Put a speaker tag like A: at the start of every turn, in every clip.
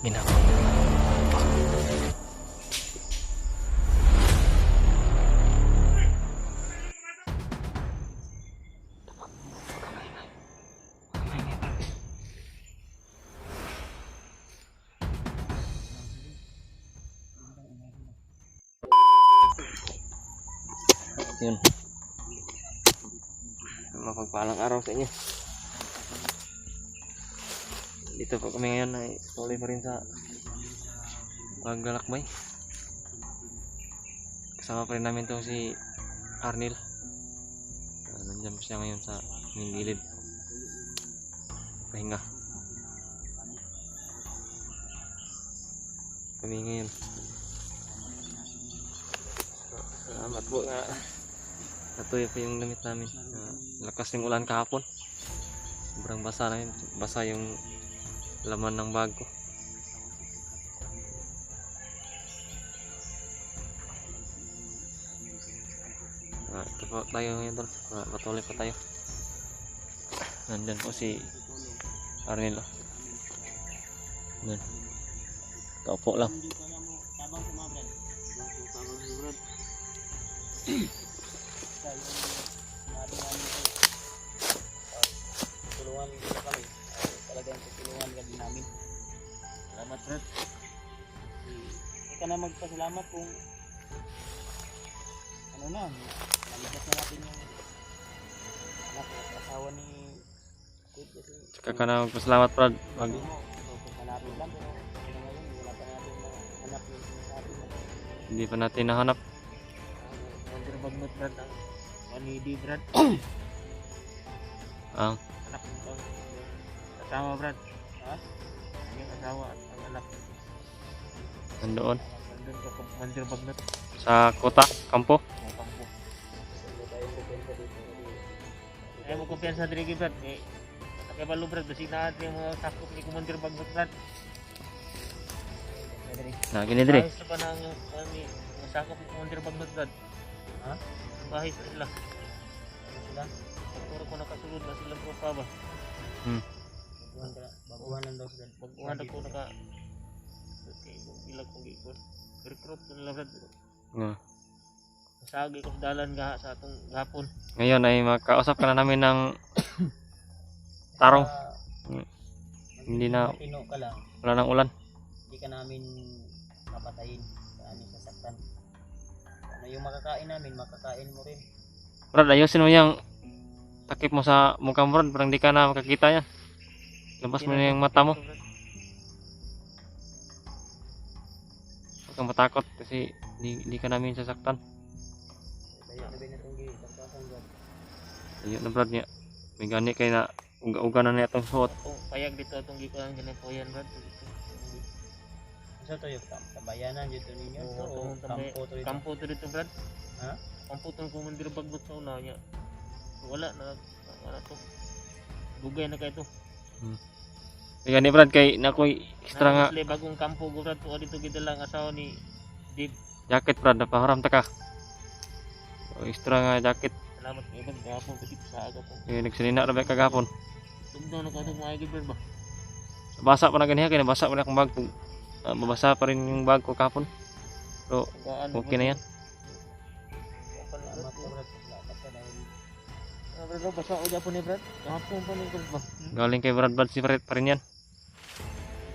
A: ginagawa. Yun. Mapagpalang araw sa inyo. Dito po kami ngayon ay tuloy pa rin sa paglalakbay. Kasama pa rin namin to si Arnel. Nandiyan po siya ngayon sa aming gilid. Pahinga. Kami ngayon. Salamat po na natuyo po yung damit namin. Lakas ng ulan kahapon. Sobrang basa na yun. Basa yung laman ng bag ko. Ito po tayo ngayon doon. Patuloy pa tayo. Nandyan po si Arnel. Nandyan. Kaupo lang.
B: Tulungan dito kami. Talagang tutulungan ka din namin. Salamat, Brad. Huwag ka na magpasalamat kung ano na, nalabas na natin yung anak at asawa ni Kid kasi
A: Tsaka ka na magpasalamat, Brad.
B: hanapin lang pero ngayon wala pa natin mahanap yung sinasabi mo.
A: Hindi pa natin nahanap.
B: Wonder Bagnot, Brad, ang Manidi, Brad.
A: Ang
B: Anak mo asawa, Brad. Ha? Ang yung asawa at ang anak.
A: nandoon
B: Nandun ka sa Wonder Bagnot.
A: sa kota, kampo.
B: Ang kampo. Ayaw mo kumpiyansa diri, Brad. Nakibalo, Brad. Basi na yung mga sakop ni Commander Bagnot, Brad.
A: Na gini dire.
B: Bahis na pa ng mga sakop ni Commander Bagnot, Brad. Ha? Bahis na sila. Sila? Pagpuro ko nakasulod na silang tropa ba? Baguhanan daw sila. Baguhanan ko naka... Okay, ilag kong gikon. Recruit ko nila, Brad. Masagi ko sa dalan nga sa atong gapon.
A: Ngayon ay makausap ka na namin ng tarong. Hindi na
B: Matino ka lang.
A: wala nang ulan.
B: Hindi ka namin papatayin. Sa aming sasaktan. Ano yung makakain namin, makakain mo rin.
A: Brad, ayusin mo yung takip mo sa mukha mo, Brad. Parang di ka na makakita yan. Labas mo na yung mata mo. Huwag kang matakot kasi di ka namin sasaktan.
B: Kaya na bin itong gitasasan, Brad.
A: Ayun na, Brad niya. May gani kayo na uga-uga na niya itong suot.
B: Payag dito itong gikuhan ganito yan, Brad. Isa to yung kabayanan dito ninyo. So, kampo to dito. Kampo to dito, Brad. Ha? Kampo to yung Commander Bagnot sa una niya. Wala na to. Dugay na kayo to.
A: May gani, Brad, kay nakoy extra nga
B: Sila bagong kampo ko, Brad. Tuwa dito gito lang asawa ni Dave.
A: jacket, Brad. Napaharam ta ka. O, extra nga jacket.
B: Salamat kayo, Brad. Gapon ko dito sa aga po.
A: Nagsalina na ba kagapon.
B: Tugnaw na ka itong mga Brad ba?
A: Basa pa na ganiya, kaya nabasa pa na akong bag. Mabasa pa rin yung bag ko kapon. So, okay na yan.
B: Salamat po, Brad. Salamat ka dahil. Brad, basa ko dyan po ni Brad. Kahapon po ni Brad ba?
A: Galing kay Brad si Fred pa rin yan.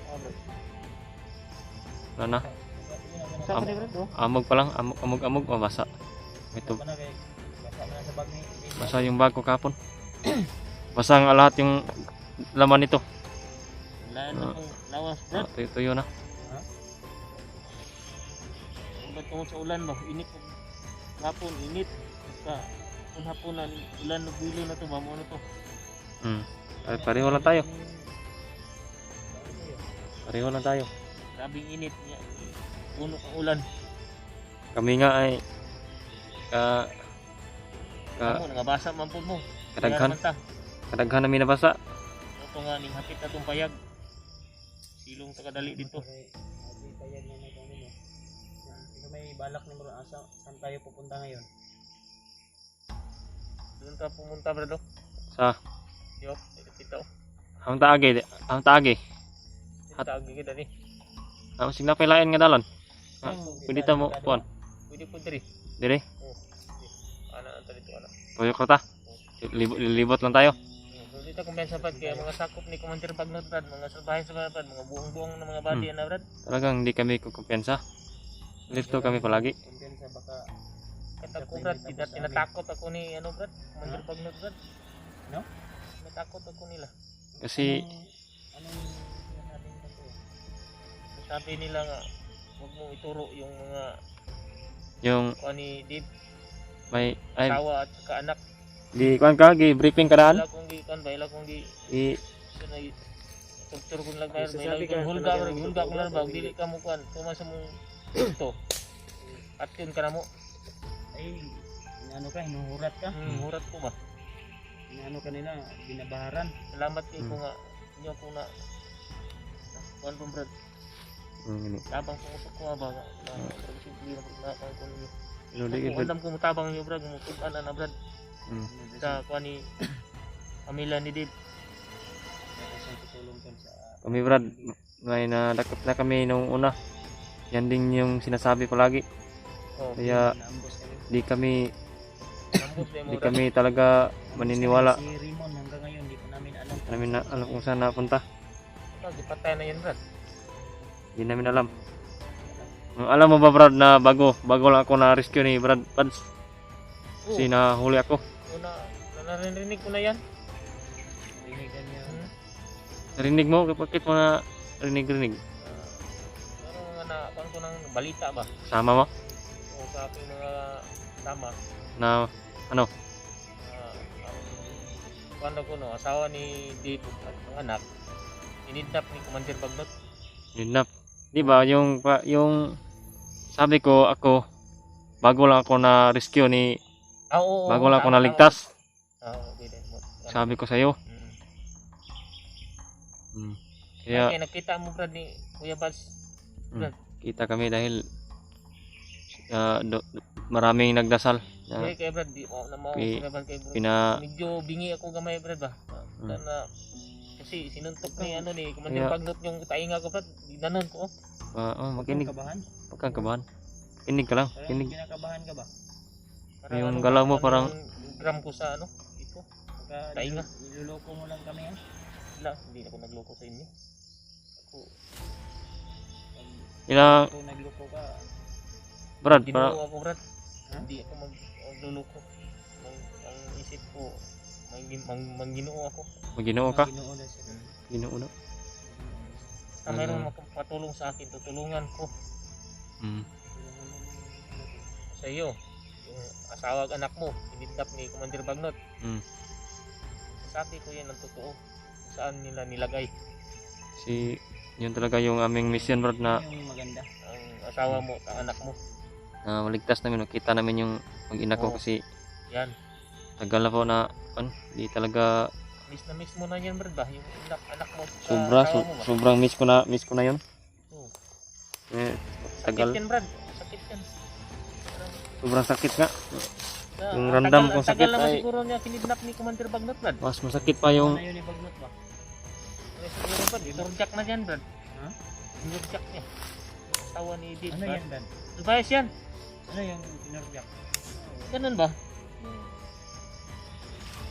B: Brad.
A: Wala na.
B: Basa pa ni Brad, oh.
A: Amog pa lang. Amog. Mabasa. Ito.
B: Basa na sa bag ni.
A: Basa yung bag ko kapon. Basa nga lahat yung laman nito.
B: Wala na kong lawas, Brad.
A: Tuyo na.
B: Ba't tungkol sa ulan ba? Init. Hapon, init. Kung hapon na, ulan nagwilo na to ba? Ano to?
A: Pareho lang tayo. Pareho lang tayo.
B: Grabing init niya. Puno ang ulan.
A: Kami nga ay
B: Ako, nangabasa man po mo.
A: kadaghan namin nabasa.
B: Ito nga, ning hapit na itong payag. Silong takadali dito. May balak ni Bro Asa, saan tayo pupunta ngayon? Doon ka pumunta, Brado?
A: Sa?
B: Yo, dito.
A: Ang taagi.
B: Tagi kita ni.
A: Sige na lain nga dalan. Pwede ta mo kuan.
B: Pwede po diri.
A: Dire.
B: Oh. Ana dito ana.
A: Toyo ko ta. Libot lang tayo.
B: So dito kumpensa pa kaya mga sakop ni Commander Bagnot Brad, mga salbahin sa Brad, mga buong-buong na mga body na Brad.
A: Talagang hindi kami kukumpensa. Lito kami palagi.
B: Kumpensa baka kata ko Brad, tinatakot ako ni ano Brad, Commander Bagnot Brad. No? Natakot ako nila.
A: Kasi
B: Anong natin dito? Sabi nila nga, huwag mo ituro yung mga
A: yung
B: ni Dave,
A: may ay
B: asawa at saka anak.
A: di kuan ka gi briefing kadaan.
B: Wala kong gikan ba, wala kong
A: I
B: Doktor kung lang kayo, may lang hulga ko lang ba, dili ka mo kuan, tuma sa mong ito. At yun ka na mo.
C: Ay, ano ka, hinuhurat ka?
B: Hurat ko ba?
C: Ano kanila, binabaharan.
B: Salamat kayo ko nga, inyo ko na kuan po Brad.
A: gini.
B: Tabang pumusok ko nga ba, simple na pagkakang ko ninyo.
A: Lodi
B: Kung alam ko mutabang nyo Brad, mutugan na Brad. Sa kuan ni pamilya ni Dave.
C: Tutulong kan sa
A: Kami Brad, may nadakot na kami nung una. Yan din yung sinasabi palagi.
B: Oh,
A: Kaya
C: naambos kami.
A: di kami
B: nambos na mo
A: di
B: Brad.
A: kami talaga maniniwala.
C: Si Rimon hanggang ngayon, hindi pa namin alam.
A: Namin na alam kung saan napunta.
B: Gipatay na yan Brad.
A: Hindi namin alam. Alam mo ba Brad na bago lang ako na rescue ni Brad Pads. Kasi nahuli ako.
B: Una, narinig ko na yan.
C: Rinigan niya.
A: Narinig mo? Bakit mo na rinig?
B: Pero nga na, kuan ko ng balita ba?
A: Sama mo?
B: O sa aking mga tama.
A: Na ano?
B: Kuan ko no, asawa ni Dave at ang anak. Inidnap ni Commander Bagnot.
A: Kidnap. Di ba yung sabi ko ako bago lang ako na rescue ni
B: Oo.
A: bago lang ako naligtas.
B: Okay din mo.
A: Sabi ko sa iyo.
B: Kaya
A: Kaya
B: nakita mo Brad ni Kuya Bals.
A: kita kami dahil maraming nagdasal.
B: Kaya Brad, di mo na mo
A: pi-
B: Kuya Bals kay Brad.
A: Pina
B: Medyo bingi ako gamay Brad ba. Na kasi sinuntok ni ano ni Commander
A: Kaya-
B: Bagnot yung tainga ko Brad. Ginanon ko.
A: makinig.
C: Kinakabahan?
A: Pagkakabahan. Kinig ka lang.
C: Parang
A: Kinig.
C: kinakabahan ka ba?
B: Parang
A: Yung
B: ano
A: galaw
B: ba,
A: mo
B: ano
A: parang-
B: yung gram ko sa ano? Ito.
C: Pagka
B: Tainga.
C: niluloko mo lang kami yan.
B: Wala, hindi ako nagloko sa inyo. Ako,
A: Ilang
C: Kung nagloko ka,
A: Brad para
B: ginoo ako Brad.
C: Ha?
B: Hindi ako magluloko. Ang isip ko, mangginoo ako.
A: maginoo ka.
C: Ginoo na siya.
A: Ginoo na.
B: Basta mayroong makapatulong sa akin, tutulungan ko sa iyo. Yung asawa at anak mo, inidnap ni Commander Bagnot. Sabi ko yan ang totoo. Kung saan nila nilagay
A: Si yun talaga yung aming mission Brad na
C: Yung maganda.
B: ang asawa mo, ang anak mo.
A: maligtas namin. Nakita namin yung mag-ina ko
B: Oo.
A: kasi
B: Yan.
A: tagal na po na di talaga
B: Miss mo na yan, Brad ba? Yung anak mo sa
A: sobra
B: asawa mo ba?
A: sobrang miss ko na yun.
B: Oo.
A: Tagal.
B: Sakit yan, Brad. Sakit yan.
A: Sobrang sakit nga. Yung
B: Ang
A: ramdam
B: tagal-
A: kong
B: ang tagal
A: sakit
B: naman
A: ay-
B: siguro niya kinidnap ni Commander Bagnot, Brad.
A: Mas masakit pa yung
C: Ano yun yung bagnot ba?
B: Siguro, Brad, inorjak na yan, Brad.
C: Ha?
B: Inorjak niya. Asawa ni Dave,
C: Ano
B: Brad.
C: yan, Dan?
B: Lubayas yan.
C: Ano yung inorjak?
B: Ganun ba?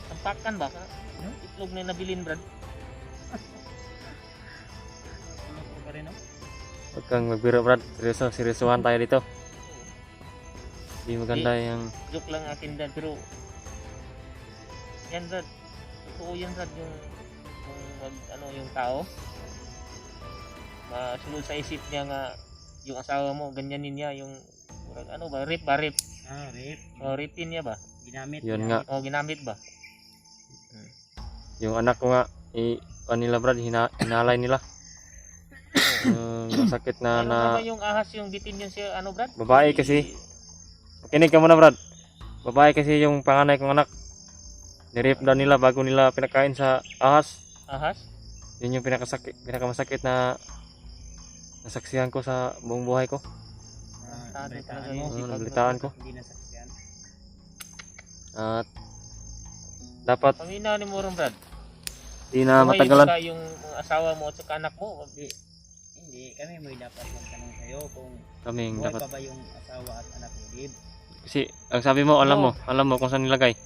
B: Tampakan ba? Itlog na nabilin, Brad.
C: Loko ka rin, no?
A: Huwag kang magbiro Brad. Seryosohan tayo dito. Hindi maganda yung
B: Joke lang akin, Brad. Pero, yan, Brad. Totoo yan, Brad. Yung yung tao. Masulod sa isip niya nga yung asawa mo, ganyanin niya yung ano ba, rape ba, rape?
C: Ah, rape.
B: O, rapein niya ba?
C: Ginamit.
A: Yun nga.
B: O, ginamit ba?
A: yung anak ko nga nila Brad hinalay nila. Masakit na
B: Ano
A: na
B: ba yung ahas yung bitin yun siya, ano, Brad?
A: babae kasi. Makinig ka muna Brad. Babae kasi yung panganay kong anak. Nirape daw nila bago nila pinakain sa ahas.
B: Ahas?
A: Yun yung pinakamasakit na nasaksihan ko sa buong buhay ko.
C: Nabalitaan
B: talaga
C: mo.
B: yun.
A: Nabalitaan ko.
C: Hindi nasaksihan.
A: At dapat
B: Pamina ni mo ron, Brad.
A: di na
B: Buhay
A: matagalan.
B: ba yung mga asawa mo at saka anak mo?
C: Hindi, kami mo dapat magtanong sa'yo kung
A: Kaming
C: buhay
A: dapat.
C: pa ba yung asawa at anak ni Dib.
A: Kasi ang sabi mo, alam mo kung saan nilagay.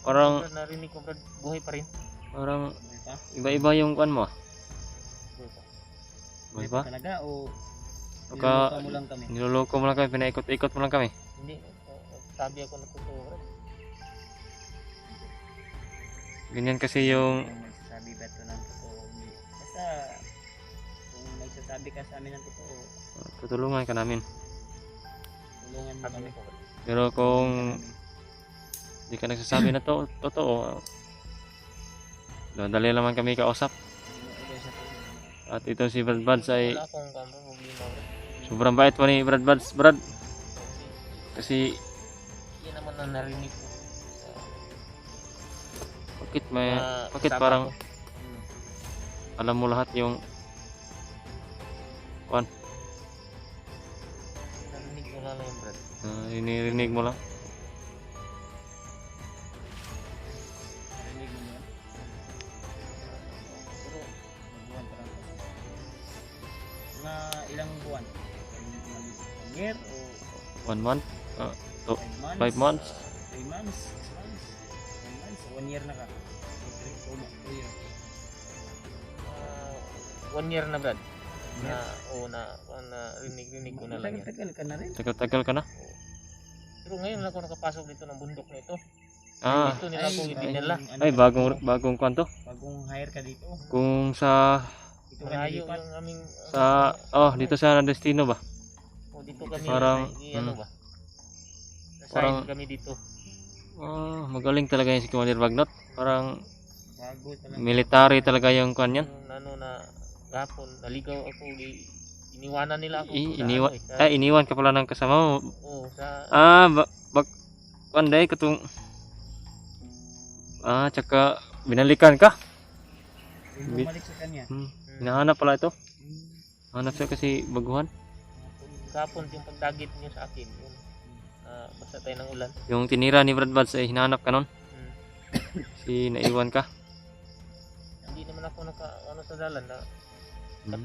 A: Parang,
B: Brad, narinig ko Brad, buhay pa rin.
A: parang
C: Buhay pa?
A: iba-iba yung kuan mo.
B: Buhay pa.
A: Buhay pa?
C: talaga o
A: Baka
C: niluluto mo lang kami?
A: niloloko mo lang kami, pinaikot-ikot mo lang kami.
B: Hindi, sabi ako na totoo Brad.
A: Ganyan kasi yung
C: Kung nagsasabi ba ito ng totoo? Hindi. Basta kung nagsasabi ka sa amin ng totoo,
A: tutulungan ka namin.
C: tulungan mo
B: Sabi
C: kami.
B: ko Brad.
A: Pero kung di ka nagsasabi na totoo, dali naman kami kausap. At ito si Brad Buds ay
B: Wala akong problema Brad.
A: sobrang bait po ni Brad Buds, Brad. Kasi
B: Yan naman ang narinig ko.
A: bakit parang alam mo lahat yung kuan,
B: Narinig ko lang yun Brad.
A: inirinig mo lang.
C: Narinig mo yun?
B: Pero
C: Buwan pa lang kasi. Mga ilang buwan? 1 year o
A: 1 month,
C: 5 months?
A: 5 months.
C: 3 months? 6 months? 9 months? 1 year na ka? 2 years.
B: 1 year na Brad. Na rinig ko na lang yan.
C: Tagal ka na rin.
A: Tagal-tagal ka na.
B: Pero ngayon lang ako nakapasok dito ng bundok na ito.
A: Ah,
B: Dito nila ako dinala.
A: ay bagong kuan to.
C: Bagong hire ka dito.
A: Kung sa
C: Dito ka
B: Malayo
C: nilipat.
B: yung aming
A: dito sa destino ba?
B: dito kami
A: Parang,
B: ano ba?
A: parang-
B: Parang kami dito.
A: Magaling talaga yung si Commander Bagnot. Parang
C: Bago talaga.
A: military talaga yung kuan yan.
B: Yung ano na gapon, naligaw ako, iniwanan nila ako.
A: Iniwan ka pala ng kasama mo.
B: Oo, sa
A: Panday katong tsaka binalikan ka.
C: Yung bumalik sa kanya.
A: Hinahanap pala ito. Hanap siya kasi baguhan.
B: gapon yung pagdagit niyo sa akin. Yun. Basta tayo ng ulan.
A: Yung tinira ni Brad Buds ay hinahanap ka nun.
B: Hmm.
A: Si naiwan ka.
B: Hindi naman ako ano sa dalan na
A: Hmm.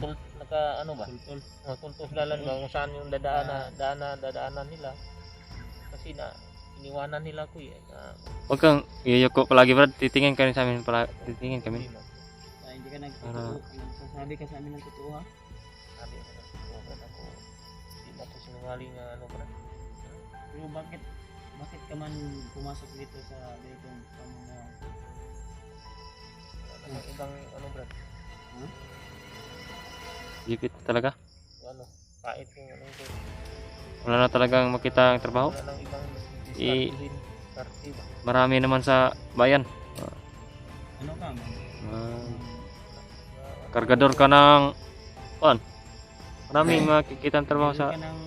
B: Tultos dalan ba kung saan yung dadaanan nila. Kasi iniwanan nila ko eh.
A: Huwag kang iyoko palagi Brad. Titingin ka rin sa amin pala. Titingin kami.
C: Hindi ka
A: Para-
C: nagsasabi ka sa amin ng totoo ha?
B: Sabi ko na ako. Hindi na ako sinungaling na ano pa.
C: Pero bakit ka man pumasok dito sa ganitong pamumuhay?
B: Ibang ano Brad?
A: Gipit talaga.
B: Ano? Pait yung ano ko.
A: Wala na talagang makita ang trabaho.
B: Wala nang ibang diskarte ba?
A: Marami naman sa bayan.
C: Ano ka man?
A: Kargador ka ng maraming makikita ang trabaho sa
C: Ka ng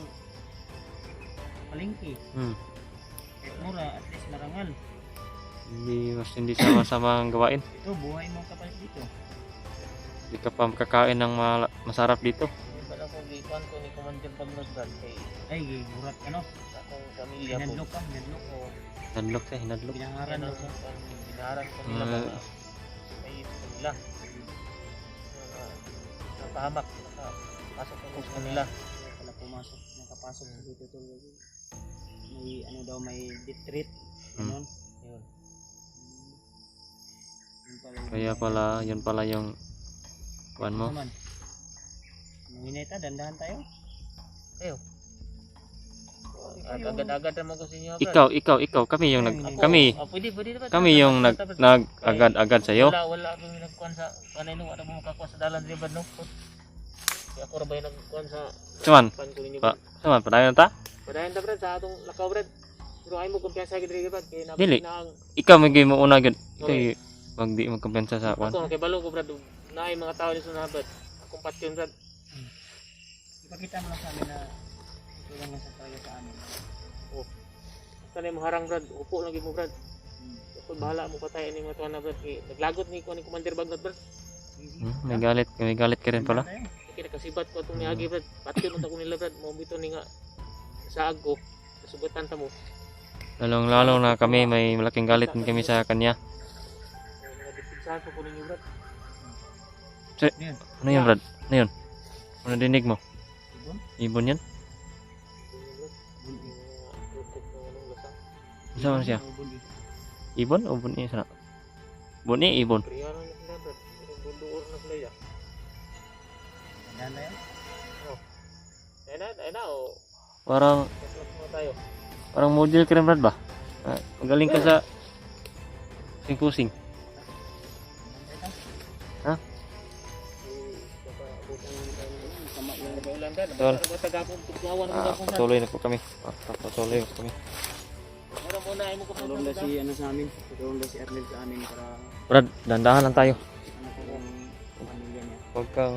C: palengke. Kahit mura, at least marangal.
A: hindi sama-sama ang gawain.
C: Ito, buhay mo kapalit dito.
A: Hindi ka pa makakain ng masarap dito.
B: Hindi ba ako gikuan ko ni Commander Bagnot Brad kay
C: Ay, burat ka no?
B: akong pamilya ko.
C: Hinadlok ka, hinadlok.
B: Oo.
A: Hinadlok siya, hinadlok.
C: Binaharan
B: Yan
C: mo
B: ang
C: sa...
B: binaharan ko nila
A: Ah.
B: mga may nila. Nakahamak, nakapasok ako sa kanila.
C: Pala pumasok, nakapasok sa dito tuloy. May ano daw, may retreat. Ganun.
B: Yun.
C: Yun pala yung-
A: Yun pala yung kuan mo.
C: Naman. Hinay ta, dandahan tayo.
B: Kayo.
C: Ikaw yung-
B: Agad-agad naman ko sa inyo. Brad.
A: Ikaw, kami yung
B: Ako,
A: kami
B: pwede naman.
A: kami yung nag-agad sa iyo.
B: Wala akong nagkuhan sa kanay no, wala akong makakuha sa dalan di ba no? Kaya ako ra ba yung nagkuhan sa
A: Saman,
B: pan ko ninyo.
A: padayon ta.
B: Padayon ta Brad sa atong lakaw Brad. Pero ay mo kumpiyansa gid rin Brad kay
A: Dili.
B: na ang
A: Ikaw magay mo una gud. Ikaw
B: Okay.
A: wag di magkumpensa sa kuan.
B: ako kay balo ko Brad naay mga tao dito na Brad. Akong patyon Brad.
C: Ipakita mo lang sa amin na ito lang sa talaga sa amin.
B: Kanay mo harang Brad. Upo lagi mo Brad. Ako bahala mo patay ni mga tuwan na Brad. Kay naglagot ni ko ni Commander Bagnot Brad.
A: May galit ka rin pala.
B: Kaya nakasibat ko itong niagi Brad. Patyon mo ko nila Brad. Mo bito ni nga saag ko. Nasugatan ta mo.
A: Lalong-lalo na kami may malaking galit din kami sa kanya.
B: Mga dipinsahan ko ninyo Brad.
A: Ano yan, Brad? Ano yun? Ano dinig mo?
C: Ibon?
A: Ibon yan? Isa man siya?
C: Ibon, eh.
A: Ibon o buni? Sana? Buni, ibon.
B: Priyaran na sila, Brad. Bunduor na sila yan.
C: Ganda yan.
B: Ayun na, o.
A: Parang
B: Kaslap mo tayo.
A: model ka rin, Brad ba? Magaling ka sa kusing-kusing. Ha?
C: Tama yung
B: Ulan ka,
A: Tol.
B: tagapon, tugyawan mo gapon.
A: Patuloy na po kami. Patuloy po kami.
B: Ano muna, ay mo ko
C: tulong na si ano sa amin. Tulong na si Arnel sa amin para
A: Brad, dandahan lang tayo.
C: ano po yung pamilya niya.
A: Huwag kang...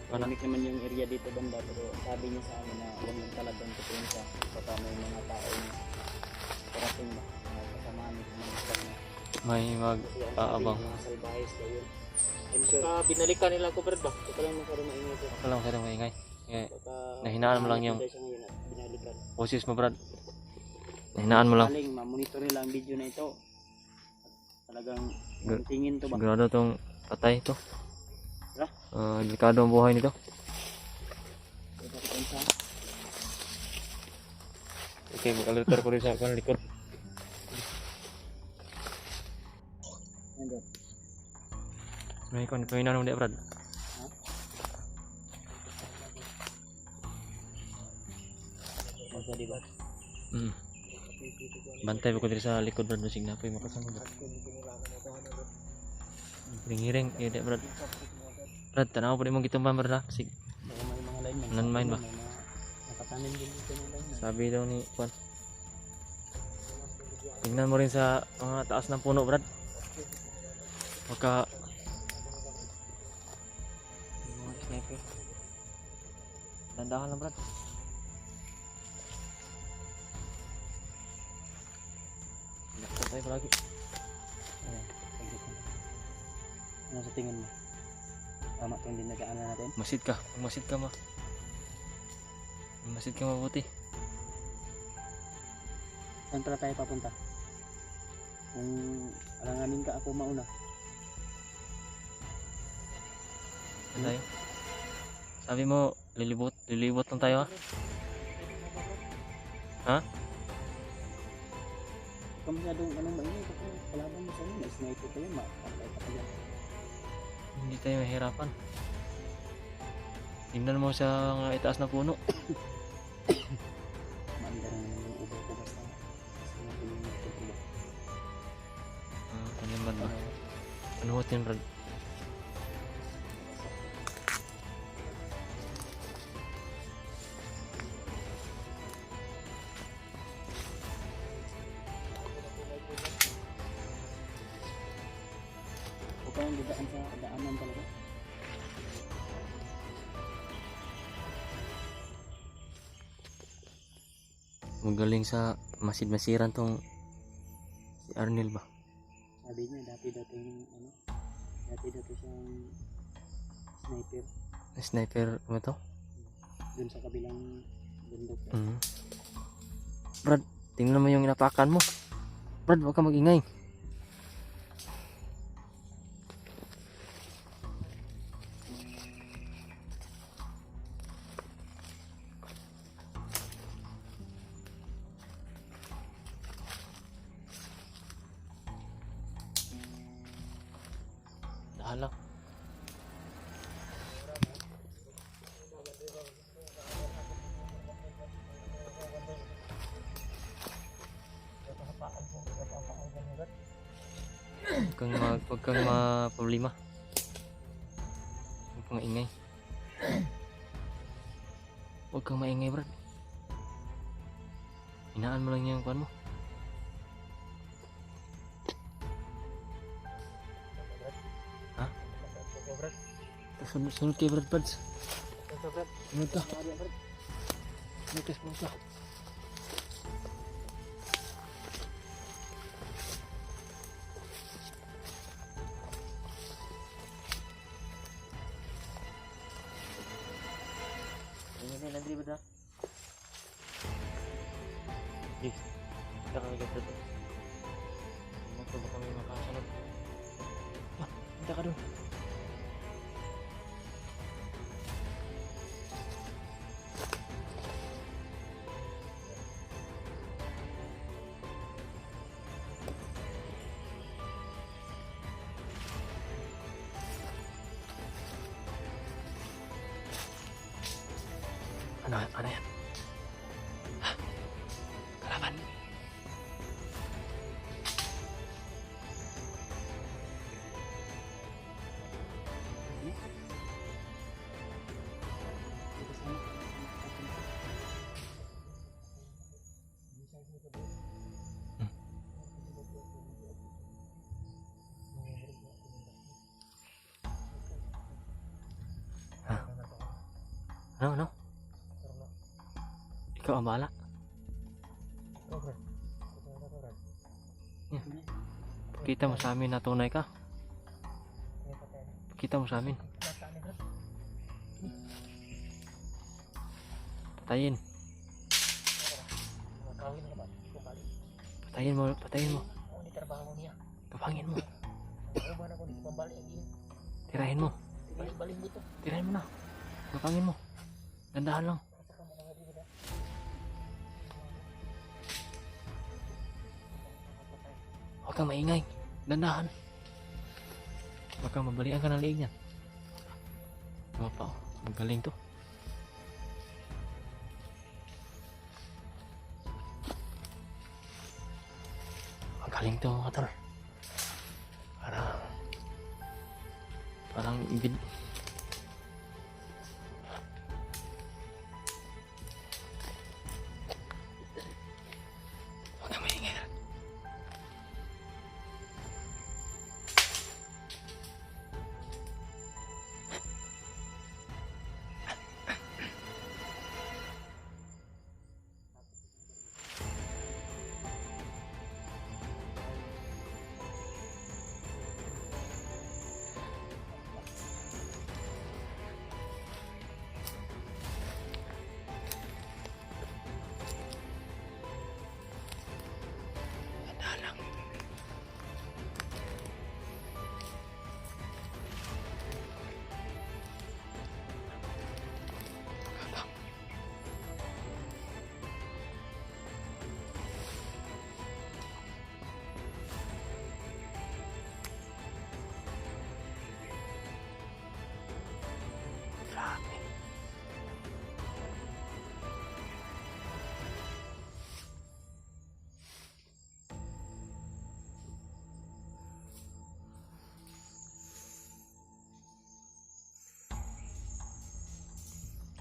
C: Malamig naman yung area dito banda pero sabi niya sa amin na huwag lang talagang tutuin sa baka may mga tao na parating ba na kasamahan nito mga isang na
A: May
C: kasi ang sabi
A: mag-aabang.
C: mga salbahis daw yun. I'm sure
B: Binalikan nila ko, Brad ba?
C: ito pa lang masyadong maingay ko.
A: Baka lang kayo maingay.
C: Baka
A: Nahinaan mo lang yung-
C: siya ngayon at binalikan.
A: Boses mo, Brad. Hinaan mo lang.
C: Maling mamonitor nila ang video na ito. At talagang
A: Gra-
C: tingin to ba?
A: Sigurado tong patay ito.
C: Tara.
A: Delikado ang buhay nito.
C: Ito ko sa
A: Okay, mag-alerter ko rin sa likod.
C: nandun.
A: May pahinaan mo di, Brad.
C: Masa di ba?
A: Bantay ko diri sa likod, Brad. Basig na po yung makasama, Brad. Ring-ring, di, Brad. Brad, tanaw po di mong gitumban, Brad. Basig.
C: Baka may mga lineman.
A: Landmine ba?
C: May mga nakatanim din dito ng lineman.
A: Sabi daw ni Juan. Tingnan mo rin sa mga taas ng puno, Brad. Baka yung mga sniper. Dandahan lang, Brad. Laksa tayo palagi.
C: Ayan, pagkit na. Ano sa tingin mo? Tama itong dinadaanan natin?
A: Masid ka. Masid ka, ma. Masid ka mabuti.
C: Saan pala tayo papunta? Kung alanganin ka ako mauna.
A: Saan tayo? Sabi mo, lilibot lang tayo, ha? Ha?
C: Huwag ka masyadong mainit ako. Kalaban mo sa inyo. May sniper kayo. Makakapay ka pa dyan.
A: Hindi tayo mahirapan. Tingnan mo sa mga itaas na puno.
C: Maanda na naman yung ubo ko basta. Basta natin yung nagtutuwa.
A: Ano naman ba? Ano ho tin, Brad?
C: Huwag kayong dadaan sa daanan talaga.
A: Magaling sa masid-masiran tong si Arnel ba?
C: Sabi niya dati yung ano. Dati siyang sniper.
A: Sniper mo to?
C: Dun sa kabilang bundok.
A: Brad, tingnan mo yung inapakan mo. Brad, huwag ka mag-ingay. Dahan lang. Huwag kang ma-problema. Huwag kang maingay. Huwag kang maingay, Brad. Hinaan mo lang yung kuwan mo. Ha? Sunod kayo, Brad Pads. Sunod ka. Sunod ka. Nanti beda. Kita kami ganti tuh. Mau coba kami makan sana. Punta ka dun. Ano yan? Hah? Kalaban. Ano? Ikaw ang bahala. Pakita mo sa amin na tunay ka. Pakita mo sa amin. Patayin. Patayin mo. Kapangin mo. Tirahin mo. Tirahin mo na. Kapangin mo. Dandahan lang. Huwag kang maingay. Dandahan. Huwag kang mabalian ka ng liig niyan. Diba pa? Magaling to. Magaling to mga tol. Parang ibig. Huwag kang maingay.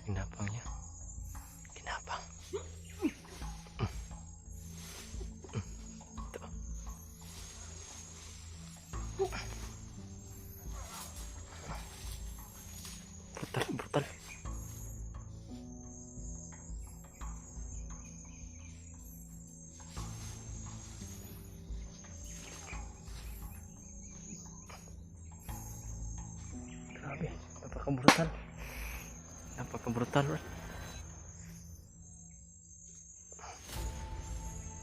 A: Kinapang niya. Kinapang. Ito. Brutal. Grabe, napaka-brutal. Napaka-brutal.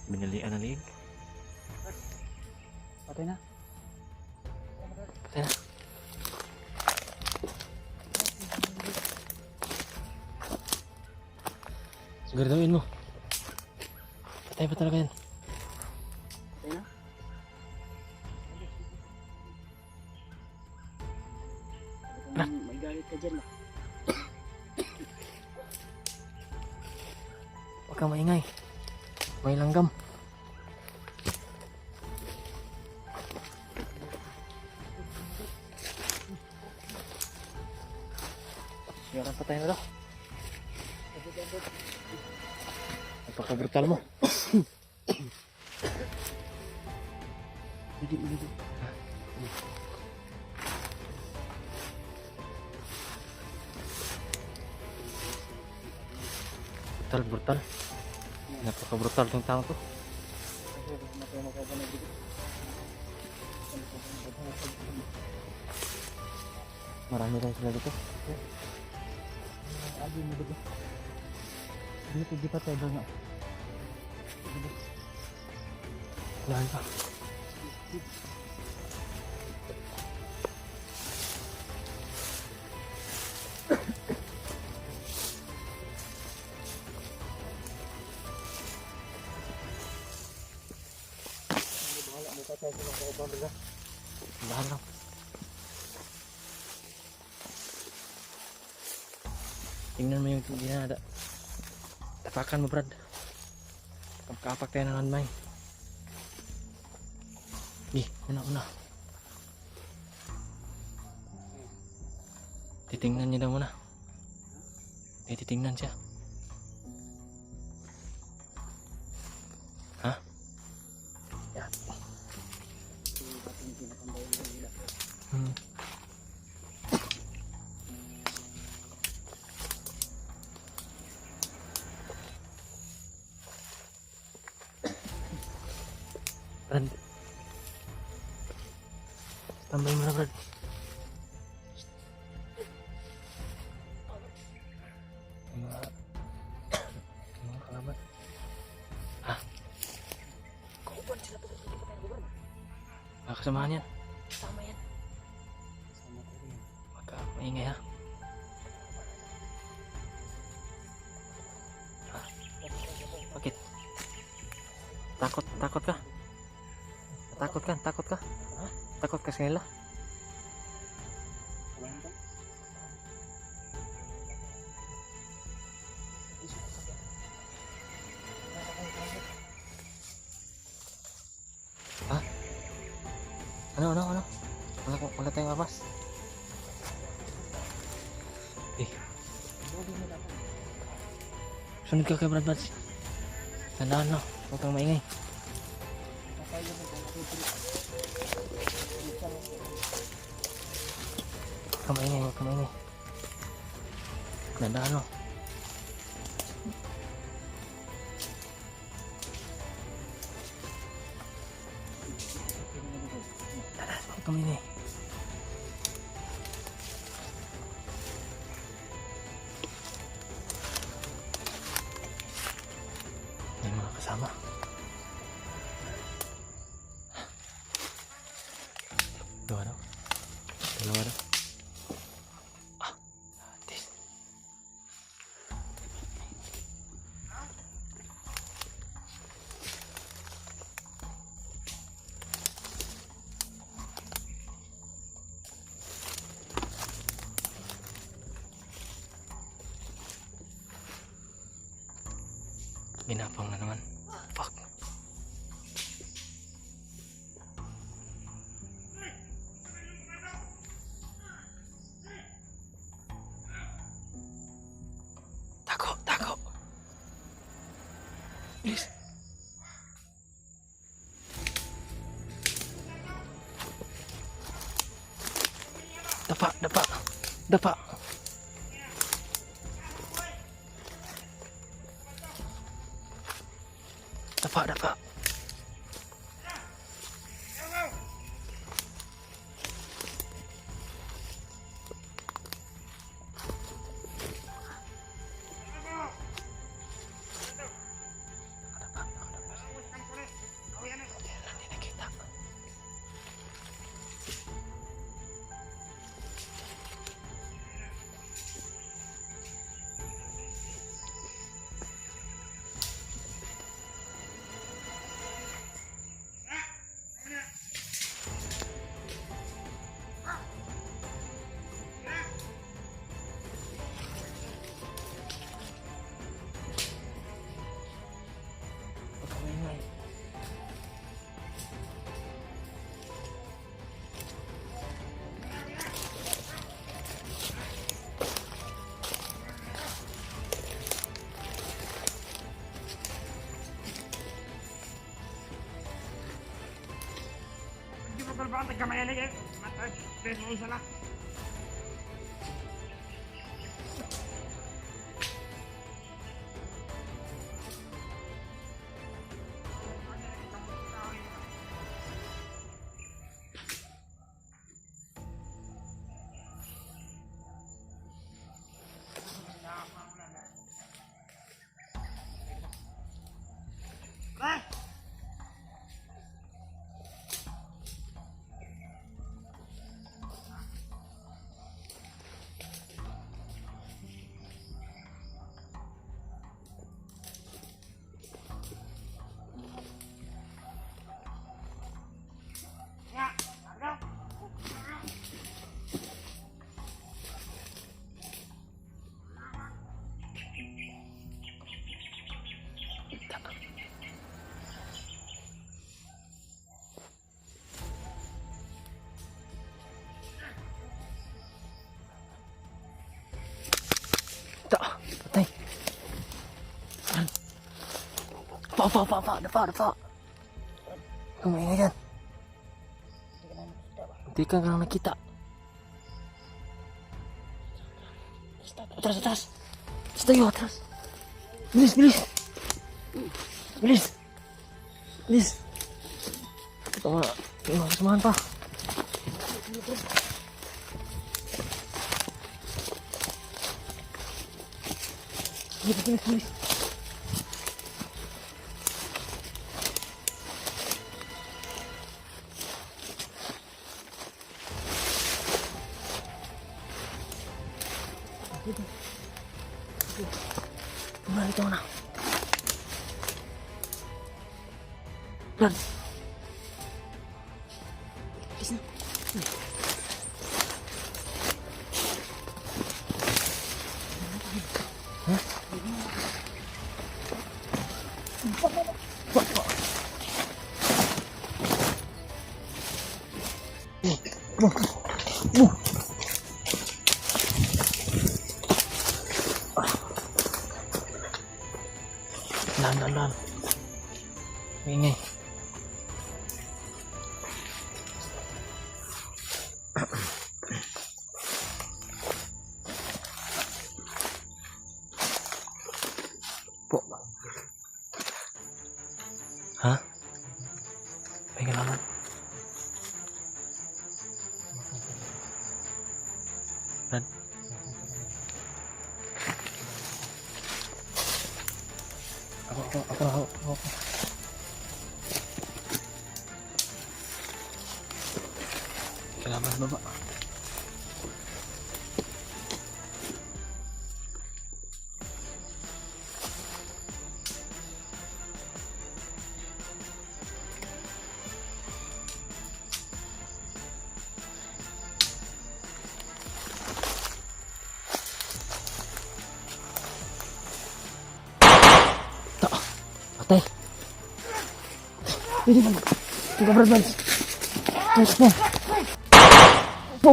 A: Binalian na liig.
C: Patay na.
A: Siguraduhin mo. Patay pa talaga yan.
C: Patay na. May galit ka dyan.
A: Huwag kang maingay. May langgam. Sigaran patay na daw. Napaka-brutal mo.
C: Hindi.
A: Brutal. Napaka-brutal tong tao to. Marami rin sila dito.
C: Abi mo dito. Dito di pa tayo nga.
A: Lahan pa. Dahan lang. Tingnan mo yung ginada. Tapakan mo, Brad. Kapak tayo ng landmine. Una. Titingnan niya daw muna. Titingnan siya. Hah? Yan. Brad. Tambahin mo na, Brad. Mga kalaban. Ha?
C: Kauban sila to.
A: Baka kasamahan yan.
C: Sama yan. Sama ko rin.
A: Maka maingay ha. Bakit? Takot ka? Takot ka?
C: Ha?
A: Takot ka sa kanila?
C: Alam ba?
A: Ha? Ano? Wala tayong abas. Sunod ka kay Brad. Tandaan no, huwag kang maingay. Huwag kang maingay. Tandaan no. Huwag kang maingay. May mga kasama. Dalawa daw. Atis. Ginapang na naman. Fuck. Tako. Please. Dapa. Dapa. Hindi nakita. Huwag kang maingay.
D: Hindi mo kalbaan, tagkamayalig eh. Matag, peso isa lang.
A: Dapa. Kumain yan. Hindi ka lang nakita. Atras. Tayo, atras. Bilis. Tama. Samahan pa. Bilis. Ito na. Brad. Lan. Ingay. Po. Hah? May kalaman. Brad. Ako. Kalaman baba. Patay. Ini kan. Tiga berat. Po.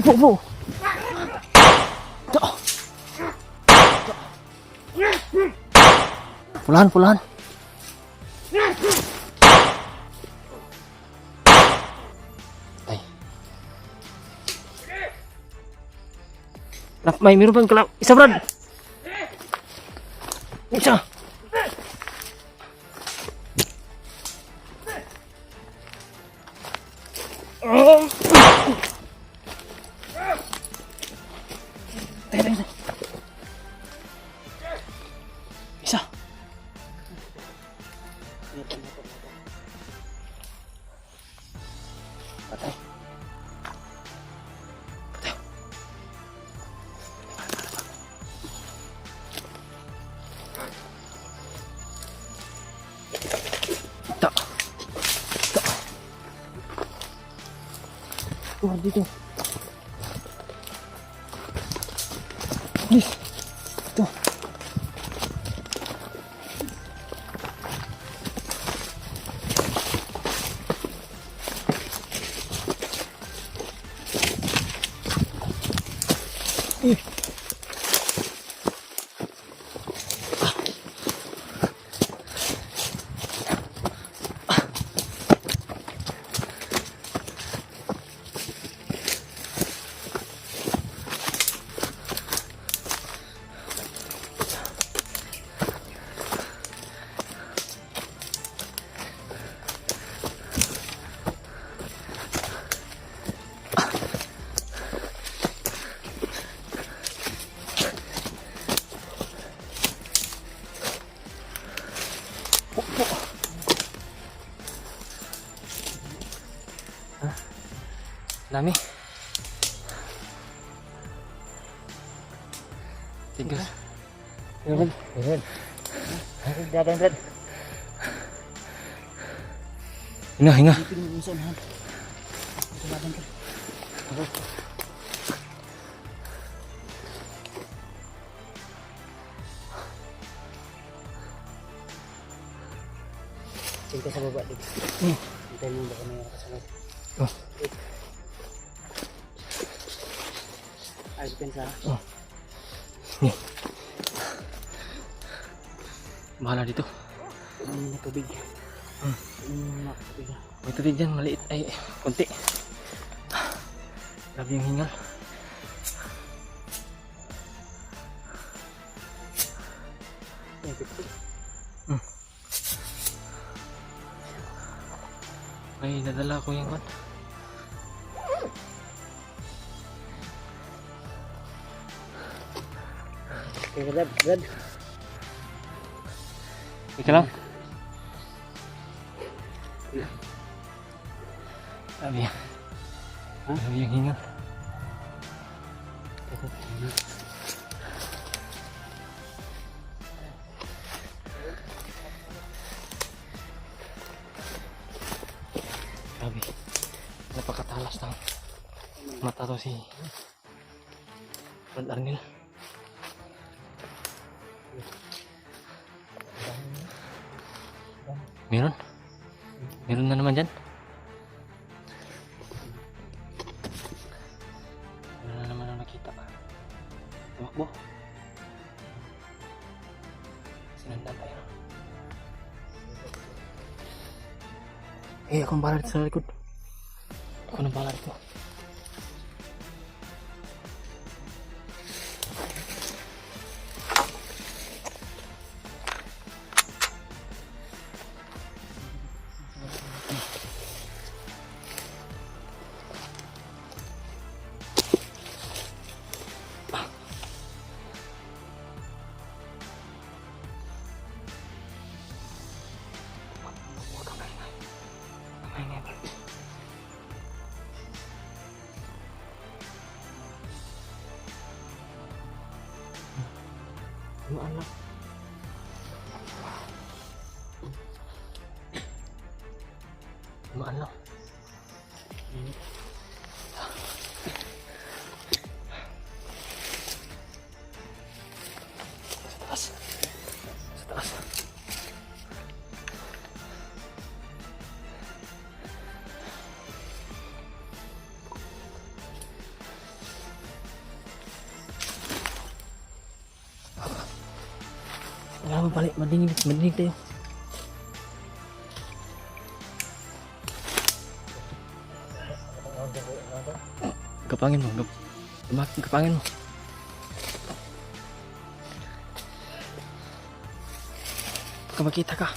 A: Pulaan. Patay. May meron pang kalap. Isa, Brad. Isa. Isa. Patay. Tak. Keluar dito. Please. Tuh. Dami. Tiga. Yun. Dagan, Brad. Hinga.
C: Tingka sa baba dito. Hintayin mo baka may nakasunod.
A: Oh.
C: Ayos pensa.
A: Bahala dito.
C: May tubig.
A: May tubig dyan, maliit. Ay, konti. Grabe yung hingal. May nadala ko yung kan.
C: Brad.
A: Ika lang. Grabe yan. Grabe yung hingal. Grabe. Napakatalas ng mata to si Brad Arnel. Meron? Meron na naman dyan? Meron na naman ang nakita. Tumakbo. Sinanda tayo. Eh, akong bahala dito sa likod. Ako nang bahala dito. Ano? Ano? Sa taas. Wala mo balik, madinig tayo. Kapangin mo, kapangin mo. Baka makita ka.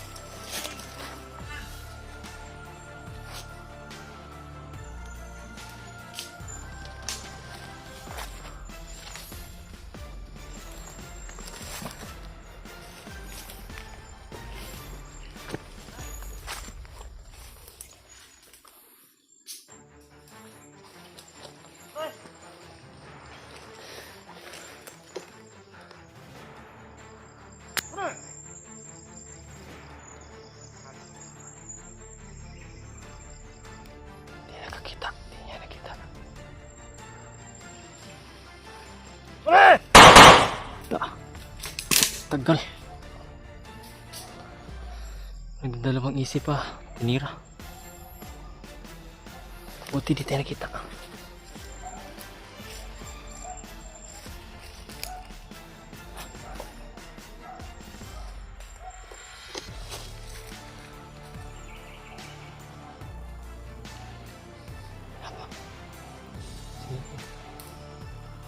A: Tagal. Nagdalawang isip pa. Tinira. Buti di tayo nakita.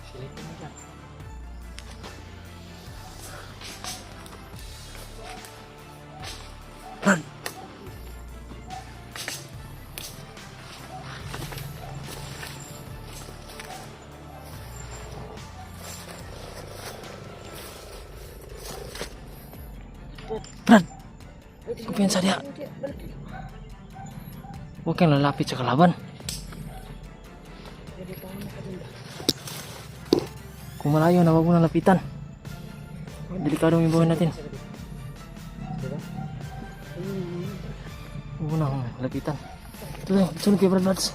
A: Silipin mo dyan. Run! Run! Kumpiyansa dia. Huwag kang lalapit sa kalaban. Kung malayo na, huwag mo nang lapitan. Delikado yung buhay natin. Huwag mo nang lapitan. Ito, sunod kayo, Brad Mads.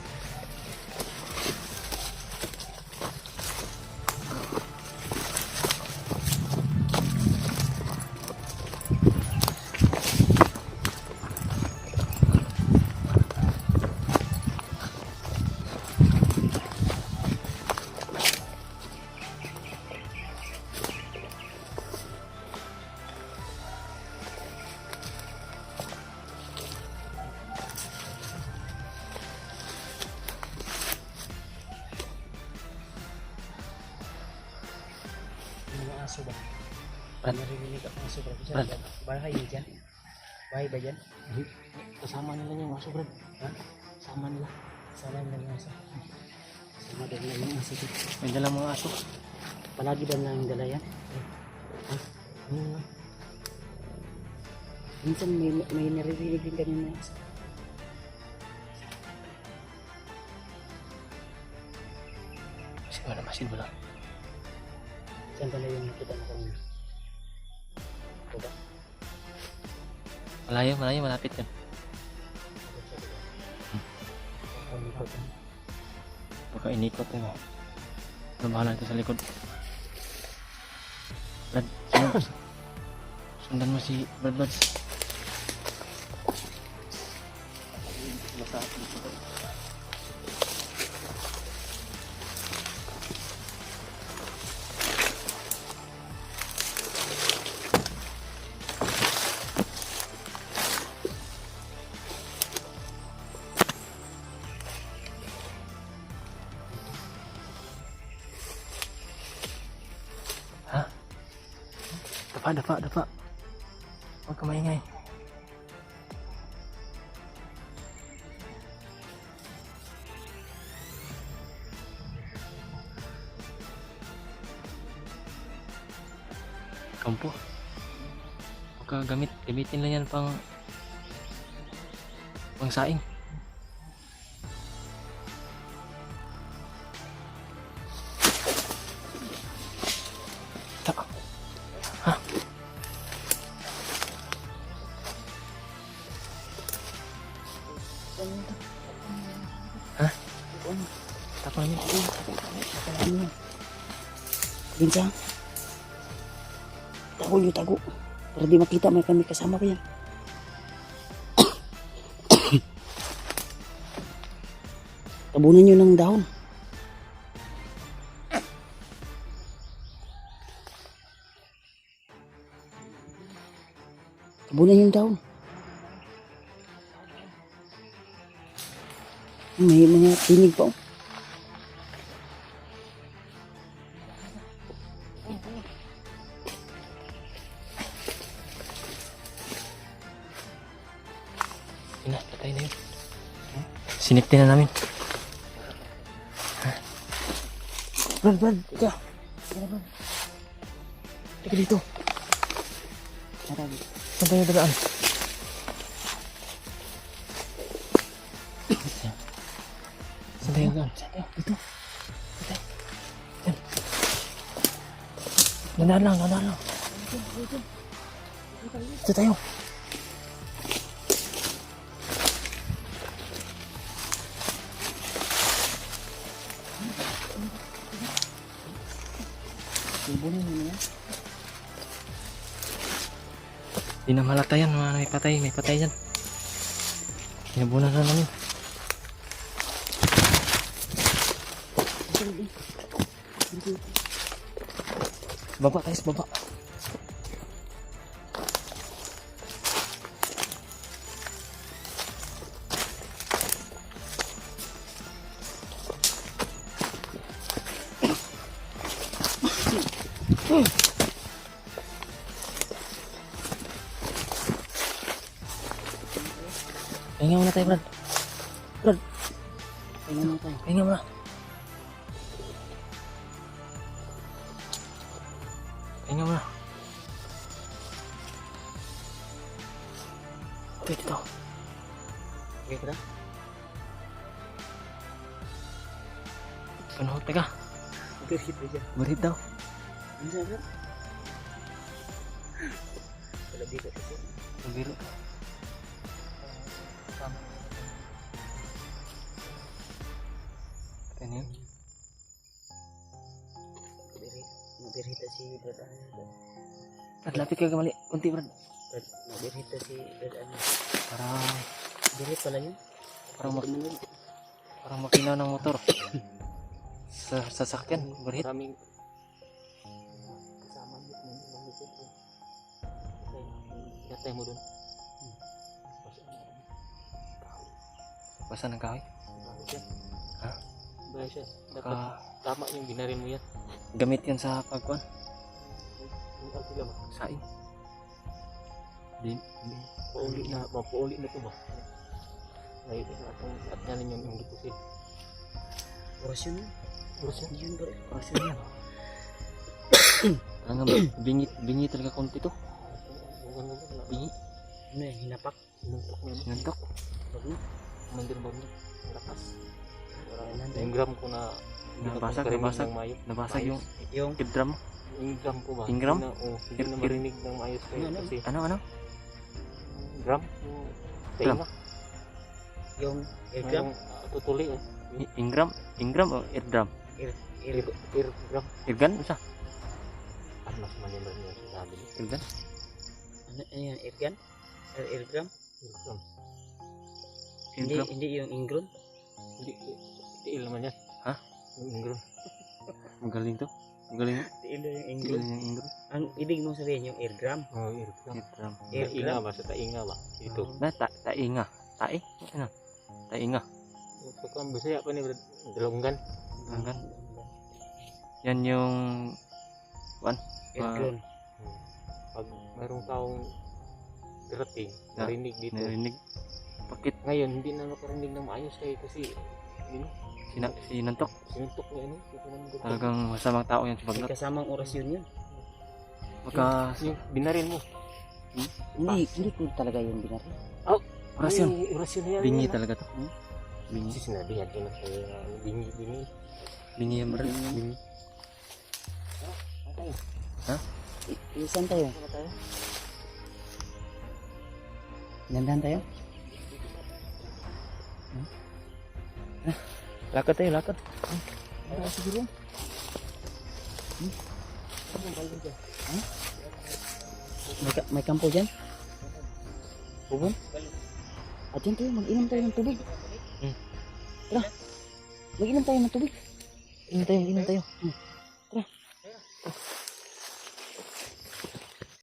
C: aso ba?
A: Brad.
C: Naririnig ako ng aso, Brad.
A: Brad.
C: Bahay niya dyan? Bahay ba dyan? Kasama nila yung aso, Brad. Ha? Kasama nila. Kasama nila yung aso. Kasama nila yung aso.
A: May dalang mga aso.
C: Palagi ba na yung dala yan? Ha? Minsan may naririnig din kami na aso.
A: Masin mo lang.
C: Saan pala yung nakita mo kanina? Ito ba?
A: Malayo, malapit yan. Baka inikot mo. Ano bahala ito sa likod? Brad, sundan mo si Brad Buds. Dapa. Huwag ka maingay. Kampo. Huwag ka gamitin lang yan pang saing. Tapos niya.
C: Binsa. Tago. Para di makita may kami kasama pa yan. Tabunan nyo ng dahon. Tabunan nyo ng dahon. May mga tinig pa.
A: Patay na yun. Sinipti na namin.
C: Brad, ika. Teka dito.
A: Saan tayo dadaan? Saan tayo dadaan?
C: Dito.
A: Nanaan lang.
C: Dito tayo. Ibunin mo na.
A: Di na malata yan. May patay yan. Inabunan na namin. Baba guys, baba. Pahinga muna tayo, Brad.
C: Tingnan mo tayo.
A: Pahinga muna. Pahinga muna. Okay, dito.
C: Okay ka na?
A: Ano, teka.
C: Berhit aja.
A: Berit daw.
C: Bisa kan? Kalau dito kasi.
A: Biru. Ano yun?
C: Berhita si Brad
A: Brad, lapit ka mali. Kunti, Brad.
C: Berhita si Brad
A: Parang,
C: Berhit pala yun.
A: parang makina ng motor. Sa sasakyan, berhit.
C: Maraming kasama mo manisip ko. Gatay mo dun.
A: Basa ng kahoy. Ha?
C: Ba siya? Dapat tama yung binarin mo yan.
A: Gamit yan sa pagkuhan.
B: Sila ba?
A: Saing. Di,
B: Pauli na to ba? Ngayon na itong at nga ninyo yung deposit.
C: Orasyon yun.
B: Orasyon?
C: Yun ba? Orasyon yan.
A: ano nga ba? Bingi talaga konti to. Bingi.
C: Ano yan? Hinapak.
B: Sinuntok na yun.
A: Sinuntok.
C: Bagno.
B: Mandir-mandir. Lakas.
C: Kailan
B: Yung gram ko na
A: Nabasag,
B: nakarinig
A: nabasag.
B: ng maayos.
A: Nabasag yung
C: Yung
A: kidram.
B: Yung gram ko ba?
A: Yung gram?
B: Hindi na marinig ng maayos kayo
C: Ano?
B: kasi
A: Ano?
B: gram yung
A: Gram.
B: tainga.
C: yung eargram.
B: Yung tutuli oh.
A: Ingram o eardrum?
B: Gram.
A: Irgan? Ano siya?
B: At mas manimal niya sa sabi niya.
A: Irgan?
C: Ano yan? Eargan? Eargram?
B: Gram.
C: Hindi,
A: Irgram?
C: hindi yung ingron.
B: Hindi, tiil naman yan.
A: Ha?
B: Yung gram.
A: Magaling to. Magaling.
C: Hindi yung
A: Magaling
C: ingron.
A: yung ingram.
C: Ang ibig mong sabihin yung eargram.
B: Oh, gram.
A: Eardrum.
B: Tainga ba? Sa tainga ba? Ito.
A: Na, tainga. Tae? Ano? Tainga.
B: Pagkang Bisaya pa ni Brad. Dalonggan.
A: Dalonggan. Yan yung
C: Eargron.
B: Pag mayroong taong darating,
A: Na-
B: narinig dito.
A: narinig. Bakit
B: Ngayon, hindi na makarinig ng maayos kayo kasi yun,
A: sinuntok?
B: sinuntok niya ano. Ito naman dito.
A: Talagang masamang tao yan si
C: May
A: Bagnot.
C: kasamang orasyon yun.
A: Pagka
B: Yung binaril mo.
C: Hindi ko talaga yung binaril.
A: orasyon.
B: Ay, orasyon na yan.
A: Bingi
B: yan,
A: talaga to. Bingi.
B: Kasi sinabi yan ito na kayo na bingi.
A: Bingi yan bro. Bingi.
C: Isan tayo? Dandan tayo? Lakad tayo, lakad. Siguro. May kampo dyan? Bubon? At dyan tayo, mag-inom tayo ng tubig. Tara, mag-inom tayo ng tubig. Inom tayo.